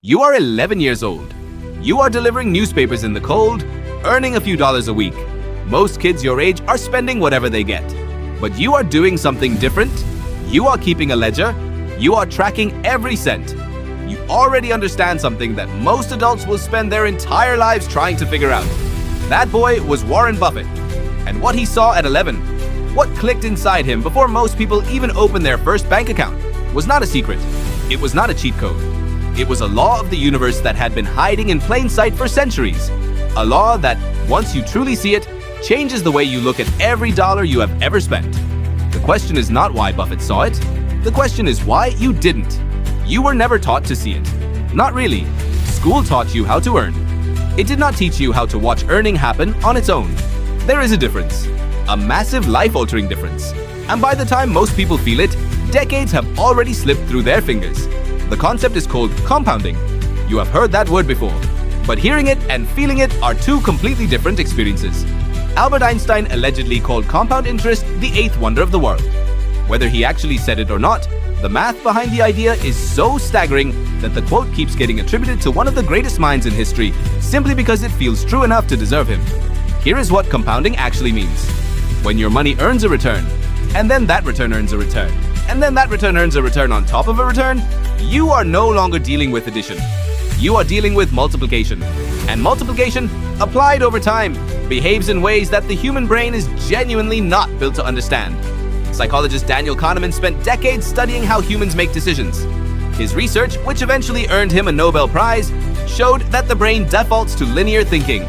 You are 11 years old. You are delivering newspapers in the cold, earning a few dollars a week. Most kids your age are spending whatever they get. But you are doing something different. You are keeping a ledger. You are tracking every cent. You already understand something that most adults will spend their entire lives trying to figure out. That boy was Warren Buffett. And what he saw at 11, what clicked inside him before most people even opened their first bank account, was not a secret. It was not a cheat code. It was a law of the universe that had been hiding in plain sight for centuries. A law that, once you truly see it, changes the way you look at every dollar you have ever spent. The question is not why Buffett saw it. The question is why you didn't. You were never taught to see it. Not really. School taught you how to earn. It did not teach you how to watch earning happen on its own. There is a difference. A massive life-altering difference. And by the time most people feel it, decades have already slipped through their fingers. The concept is called compounding. You have heard that word before. But hearing it and feeling it are two completely different experiences. Albert Einstein allegedly called compound interest the eighth wonder of the world. Whether he actually said it or not, the math behind the idea is so staggering that the quote keeps getting attributed to one of the greatest minds in history simply because it feels true enough to deserve him. Here is what compounding actually means. When your money earns a return, and then that return earns a return, and then that return earns a return on top of a return, you are no longer dealing with addition. You are dealing with multiplication. And multiplication, applied over time, behaves in ways that the human brain is genuinely not built to understand. Psychologist Daniel Kahneman spent decades studying how humans make decisions. His research, which eventually earned him a Nobel Prize, showed that the brain defaults to linear thinking.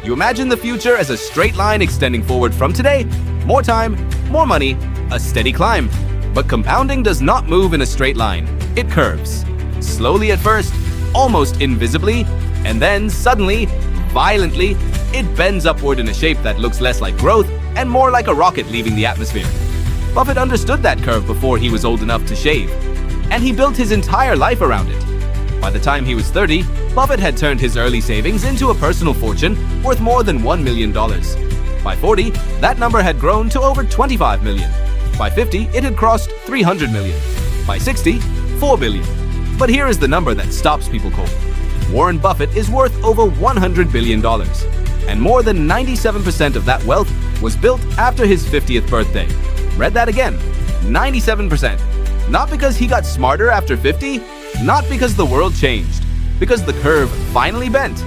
You imagine the future as a straight line extending forward from today, more time, more money, a steady climb. But compounding does not move in a straight line. It curves. Slowly at first, almost invisibly, and then suddenly, violently, it bends upward in a shape that looks less like growth and more like a rocket leaving the atmosphere. Buffett understood that curve before he was old enough to shave, and he built his entire life around it. By the time he was 30, Buffett had turned his early savings into a personal fortune worth more than $1 million. By 40, that number had grown to over 25 million. By 50, it had crossed 300 million. By 60, 4 billion. But here is the number that stops people cold. Warren Buffett is worth over $100 billion. And more than 97% of that wealth was built after his 50th birthday. Read that again. 97%. Not because he got smarter after 50, not because the world changed, because the curve finally bent,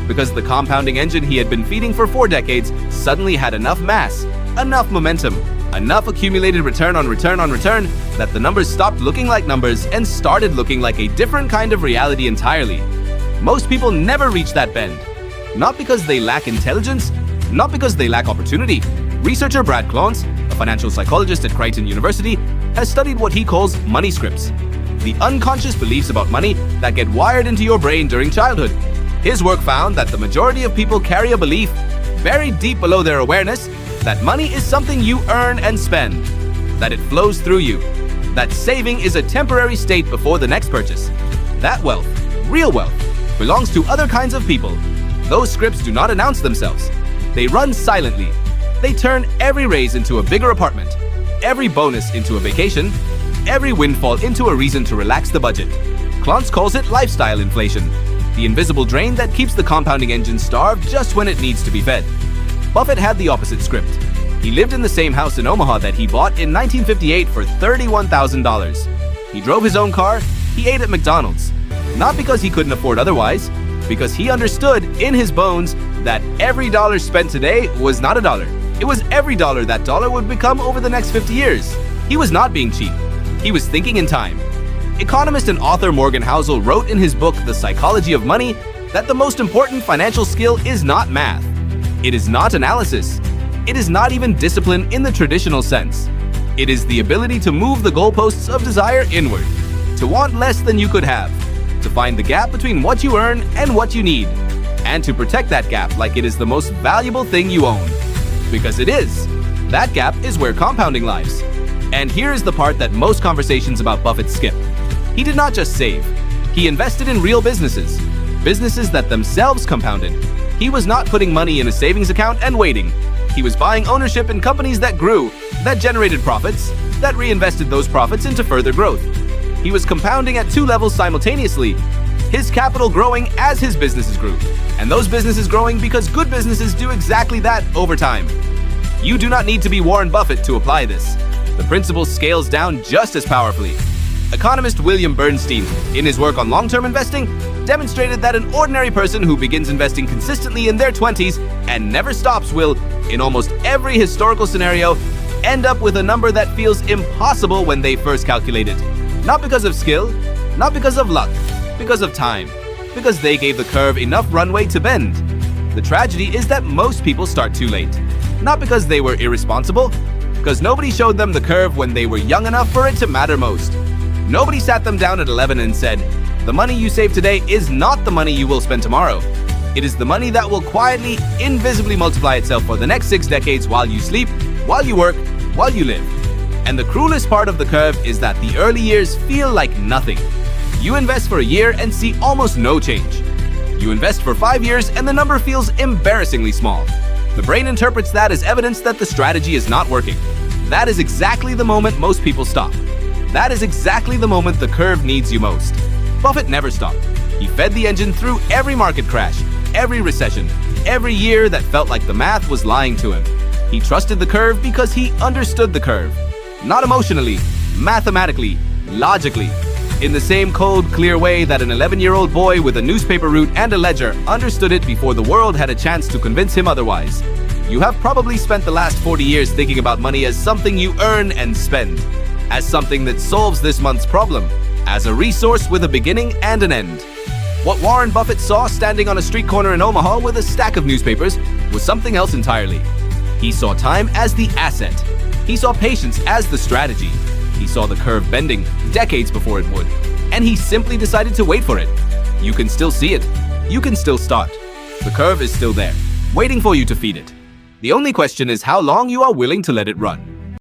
because the compounding engine he had been feeding for 4 decades suddenly had enough mass, enough momentum, enough accumulated return on return that the numbers stopped looking like numbers and started looking like a different kind of reality entirely. Most people never reach that bend. Not because they lack intelligence, not because they lack opportunity. Researcher Brad Klontz, a financial psychologist at Creighton University, has studied what he calls money scripts, the unconscious beliefs about money that get wired into your brain during childhood. His work found that the majority of people carry a belief, buried deep below their awareness, that money is something you earn and spend, that it flows through you, that saving is a temporary state before the next purchase. That wealth, real wealth, belongs to other kinds of people. Those scripts do not announce themselves. They run silently. They turn every raise into a bigger apartment, every bonus into a vacation, every windfall into a reason to relax the budget. Klontz calls it lifestyle inflation, the invisible drain that keeps the compounding engine starved just when it needs to be fed. Buffett had the opposite script. He lived in the same house in Omaha that he bought in 1958 for $31,000. He drove his own car, he ate at McDonald's. Not because he couldn't afford otherwise, because he understood in his bones that every dollar spent today was not a dollar. It was every dollar that dollar would become over the next 50 years. He was not being cheap. He was thinking in time. Economist and author Morgan Housel wrote in his book, The Psychology of Money, that the most important financial skill is not math. It is not analysis. It is not even discipline in the traditional sense. It is the ability to move the goalposts of desire inward, to want less than you could have, to find the gap between what you earn and what you need, and to protect that gap like it is the most valuable thing you own. Because it is. That gap is where compounding lies. And here is the part that most conversations about Buffett skip. He did not just save. He invested in real businesses, businesses that themselves compounded. He was not putting money in a savings account and waiting. He was buying ownership in companies that grew, that generated profits, that reinvested those profits into further growth. He was compounding at 2 levels simultaneously. his capital growing as his businesses grew, and those businesses growing because good businesses do exactly that over time. You do not need to be Warren Buffett to apply this. The principle scales down just as powerfully. Economist William Bernstein, in his work on long-term investing, demonstrated that an ordinary person who begins investing consistently in their 20s and never stops will, in almost every historical scenario, end up with a number that feels impossible when they first calculate it. Not because of skill, not because of luck, because of time, because they gave the curve enough runway to bend. The tragedy is that most people start too late. Not because they were irresponsible, because nobody showed them the curve when they were young enough for it to matter most. Nobody sat them down at 11 and said, "The money you save today is not the money you will spend tomorrow. It is the money that will quietly, invisibly multiply itself for the next 6 decades while you sleep, while you work, while you live." And the cruelest part of the curve is that the early years feel like nothing. You invest for a year and see almost no change. You invest for 5 years and the number feels embarrassingly small. The brain interprets that as evidence that the strategy is not working. That is exactly the moment most people stop. That is exactly the moment the curve needs you most. Buffett never stopped. He fed the engine through every market crash, every recession, every year that felt like the math was lying to him. He trusted the curve because he understood the curve. Not emotionally, mathematically, logically. In the same cold, clear way that an 11-year-old boy with a newspaper route and a ledger understood it before the world had a chance to convince him otherwise. You have probably spent the last 40 years thinking about money as something you earn and spend, as something that solves this month's problem, as a resource with a beginning and an end. What Warren Buffett saw standing on a street corner in Omaha with a stack of newspapers was something else entirely. He saw time as the asset. He saw patience as the strategy. He saw the curve bending decades before it would, and he simply decided to wait for it. You can still see it. You can still start. The curve is still there, waiting for you to feed it. The only question is how long you are willing to let it run.